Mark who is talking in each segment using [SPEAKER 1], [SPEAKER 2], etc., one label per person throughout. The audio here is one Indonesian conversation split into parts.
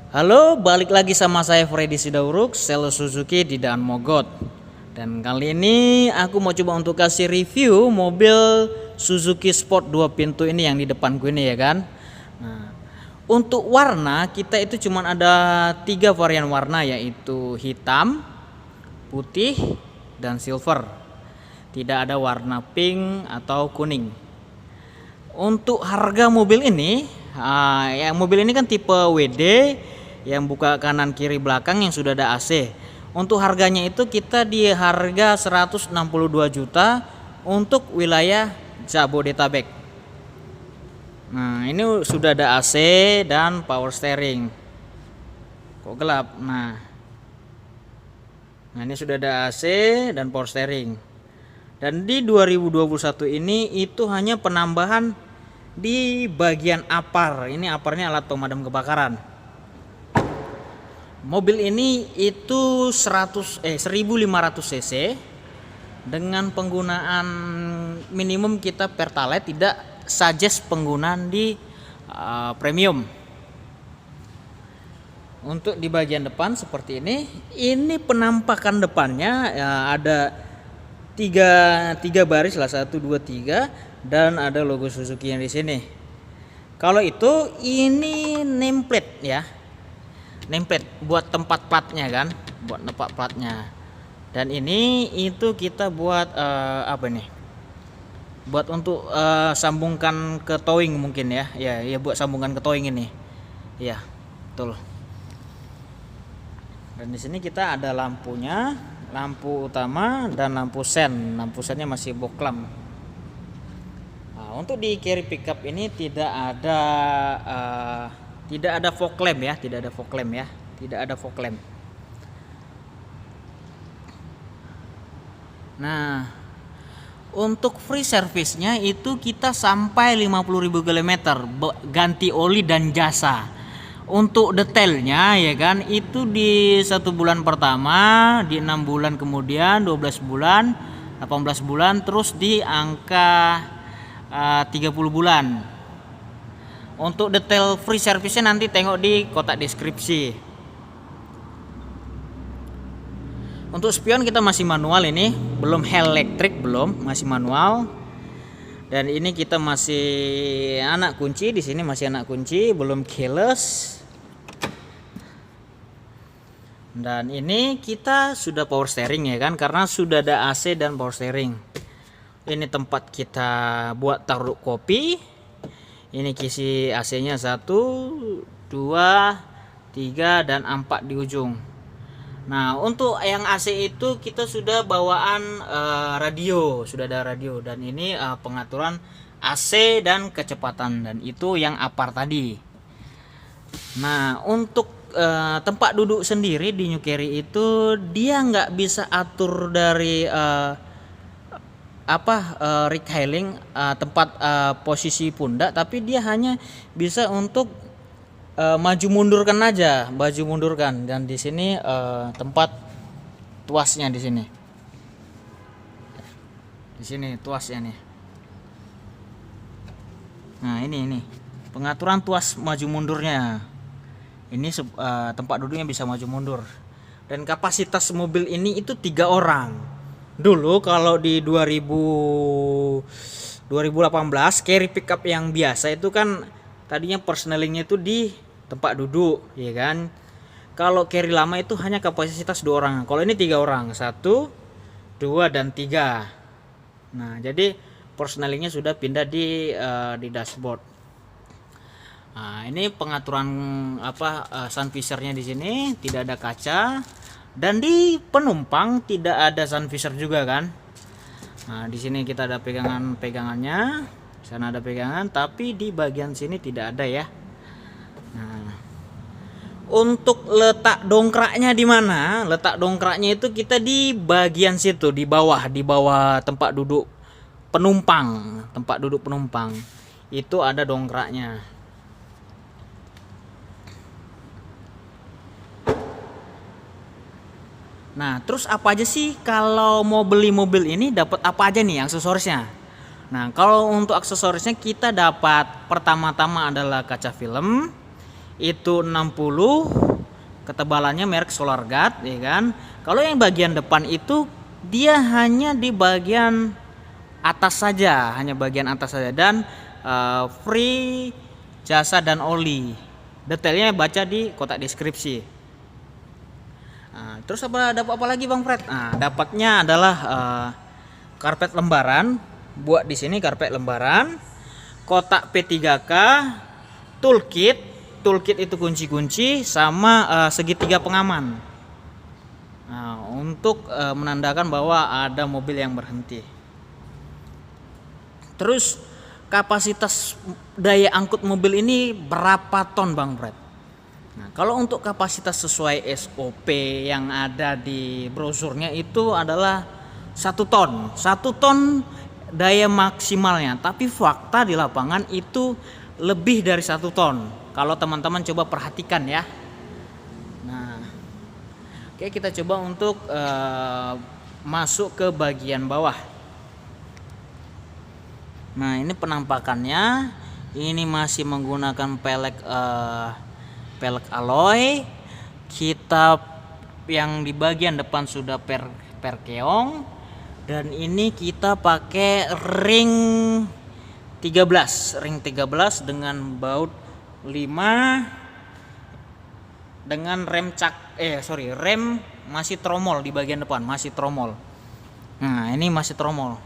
[SPEAKER 1] Halo, balik lagi sama saya Freddy Sidauruk, sales Suzuki di Daan Mogot. Dan kali ini aku mau coba untuk kasih review mobil Suzuki Sport 2 pintu ini yang di depan gue ini ya kan. Nah, untuk warna kita itu cuma ada 3 varian warna, yaitu hitam, putih, dan silver. Tidak ada warna pink atau kuning. Untuk harga mobil ini, mobil ini kan tipe WD yang buka kanan kiri belakang yang sudah ada AC. Untuk harganya itu kita di harga 162 juta untuk wilayah Jabodetabek. Nah, ini sudah ada AC dan power steering. Kok gelap? Nah, ini sudah ada AC dan power steering. Dan di 2021 ini itu hanya penambahan di bagian apar. Ini aparnya alat pemadam kebakaran. Mobil ini itu 1500 cc dengan penggunaan minimum kita Pertalite, tidak suggest penggunaan di premium. Untuk di bagian depan seperti ini penampakan depannya ada tiga baris lah, 1 2 3, dan ada logo Suzuki yang di sini. Kalau itu ini nameplate ya. Nameplate buat tempat platnya kan, buat tempat platnya. Dan ini itu kita buat apa nih? Buat untuk sambungkan ke towing mungkin ya. Ya buat sambungkan ke towing ini. Ya, betul. Dan di sini kita ada lampunya, lampu utama dan lampu sen. Lampu sennya masih boklam. Nah, untuk di carry pickup ini tidak ada fog lamp ya, tidak ada fog lamp. Nah, untuk free service-nya itu kita sampai 50.000 km ganti oli dan jasa. Untuk detailnya ya kan, itu di 1 bulan pertama, di 6 bulan kemudian, 12 bulan, 18 bulan, terus di angka 30 bulan. Untuk detail free service-nya nanti tengok di kotak deskripsi. Untuk spion kita masih manual, ini belum elektrik, masih manual. Dan ini kita masih anak kunci, di sini masih anak kunci, belum keyless. Dan ini kita sudah power steering ya kan, karena sudah ada AC dan power steering. Ini tempat kita buat taruh kopi. Ini kisi AC-nya 1, 2, 3, dan 4 di ujung. Nah, untuk yang AC itu kita sudah bawaan radio, sudah ada radio. Dan ini pengaturan AC dan kecepatan, dan itu yang apar tadi. Nah, untuk tempat duduk sendiri di New Carry itu dia nggak bisa atur dari reclining, tempat posisi pundak, tapi dia hanya bisa untuk maju mundurkan aja, dan di sini tempat tuasnya di sini tuasnya nih. Nah, ini pengaturan tuas maju mundurnya. Ini tempat duduknya bisa maju mundur. Dan kapasitas mobil ini itu 3 orang. Dulu kalau di 2018 carry pickup yang biasa itu kan tadinya personelingnya itu di tempat duduk ya kan. Kalau carry lama itu hanya kapasitas 2 orang. Kalau ini 3 orang, 1, 2, dan 3. Nah, jadi personelingnya sudah pindah di dashboard. Nah, ini pengaturan sun visornya di sini tidak ada kaca. Dan di penumpang tidak ada sun visor juga kan. Nah, di sini kita ada pegangannya, sana ada pegangan, tapi di bagian sini tidak ada ya. Nah, untuk letak dongkraknya di mana? Letak dongkraknya itu kita di bagian situ, di bawah tempat duduk penumpang, itu ada dongkraknya. Nah, terus apa aja sih kalau mau beli mobil ini, dapat apa aja nih aksesorisnya? Nah, kalau untuk aksesorisnya kita dapat pertama-tama adalah kaca film. itu 60, ketebalannya merek SolarGuard ya kan. Kalau yang bagian depan itu dia hanya di bagian atas saja, hanya bagian atas saja, dan free jasa dan oli. Detailnya baca di kotak deskripsi. Nah, terus dapat apa lagi Bang Fred? Nah, dapatnya adalah karpet lembaran. Buat di sini karpet lembaran, kotak P3K, toolkit. Toolkit itu kunci-kunci sama segitiga pengaman. Nah, untuk menandakan bahwa ada mobil yang berhenti. Terus kapasitas daya angkut mobil ini berapa ton Bang Fred? Nah, kalau untuk kapasitas sesuai SOP yang ada di brosurnya itu adalah 1 ton. 1 ton daya maksimalnya, tapi fakta di lapangan itu lebih dari 1 ton. Kalau teman-teman coba perhatikan ya. Nah, oke, kita coba untuk masuk ke bagian bawah. Nah, ini penampakannya. Ini masih menggunakan pelek alloy. Kita yang di bagian depan sudah per keong, dan ini kita pakai ring 13 dengan baut 5 dengan rem rem masih tromol di bagian depan, masih tromol. Nah, ini masih tromol.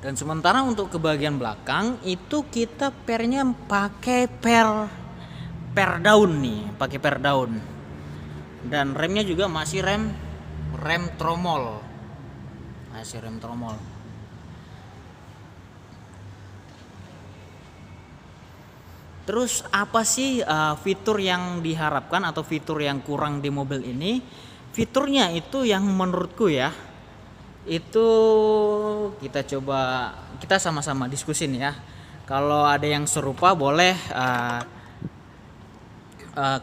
[SPEAKER 1] Dan sementara untuk ke bagian belakang itu kita pernya pakai per daun nih, pakai per daun. Dan remnya juga masih rem tromol. Masih rem tromol. Terus apa sih fitur yang diharapkan atau fitur yang kurang di mobil ini? Fiturnya itu yang menurutku ya, itu kita sama-sama diskusin ya. Kalau ada yang serupa boleh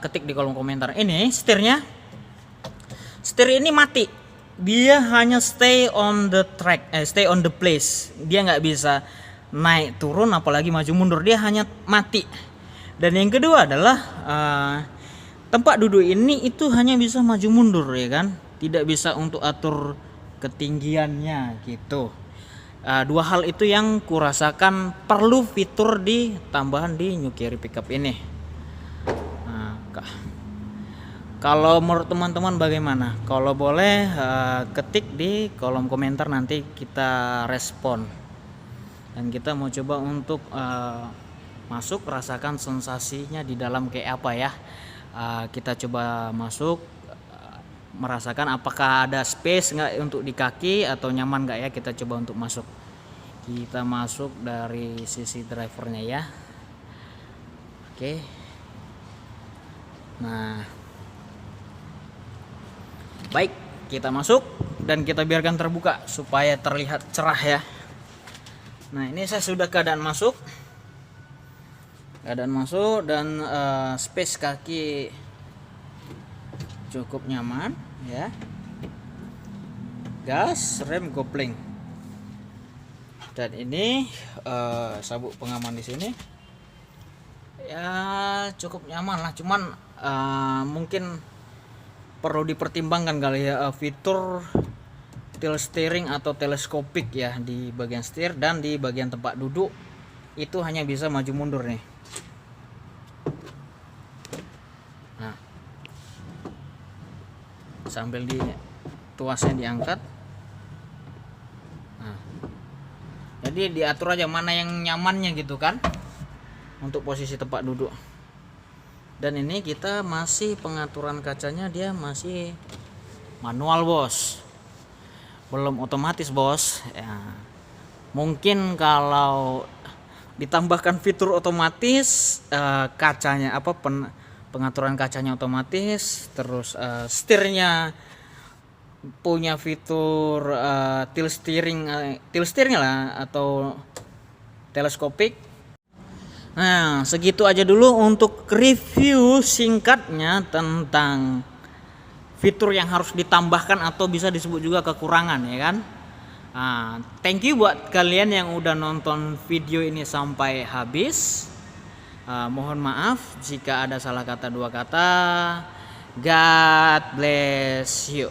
[SPEAKER 1] ketik di kolom komentar. Ini setir ini mati. Dia hanya stay on the track, stay on the place. Dia nggak bisa naik turun apalagi maju mundur, dia hanya mati. Dan yang kedua adalah tempat duduk ini itu hanya bisa maju mundur ya kan, tidak bisa untuk atur ketinggiannya gitu. Dua hal itu yang kurasakan perlu fitur di tambahan di New Carry Pickup ini. Nah, kalau menurut teman-teman bagaimana? Kalau boleh ketik di kolom komentar, nanti kita respon. Dan kita mau coba untuk masuk, rasakan sensasinya di dalam kayak apa ya. Kita coba masuk, merasakan apakah ada space nggak untuk di kaki atau nyaman nggak ya. Kita coba untuk masuk. Kita masuk dari sisi drivernya ya. Oke. Nah, baik, kita masuk dan kita biarkan terbuka supaya terlihat cerah ya. Nah, ini saya sudah keadaan masuk dan space kaki cukup nyaman ya. Gas, rem, kopling, dan ini sabuk pengaman di sini ya cukup nyaman lah. Cuman mungkin perlu dipertimbangkan kali ya fitur tilt steering atau teleskopik ya di bagian setir, dan di bagian tempat duduk itu hanya bisa maju mundur nih. Nah, sambil tuasnya diangkat. Nah, jadi diatur aja mana yang nyamannya gitu kan untuk posisi tempat duduk. Dan ini kita masih pengaturan kacanya, dia masih manual bos, belum otomatis bos ya. Mungkin kalau ditambahkan fitur otomatis, kacanya pengaturan kacanya otomatis, terus setirnya punya fitur tilt steering lah atau teleskopik. Nah, segitu aja dulu untuk review singkatnya tentang fitur yang harus ditambahkan atau bisa disebut juga kekurangan ya kan. Thank you buat kalian yang udah nonton video ini sampai habis. Mohon maaf jika ada salah kata dua kata. God bless you.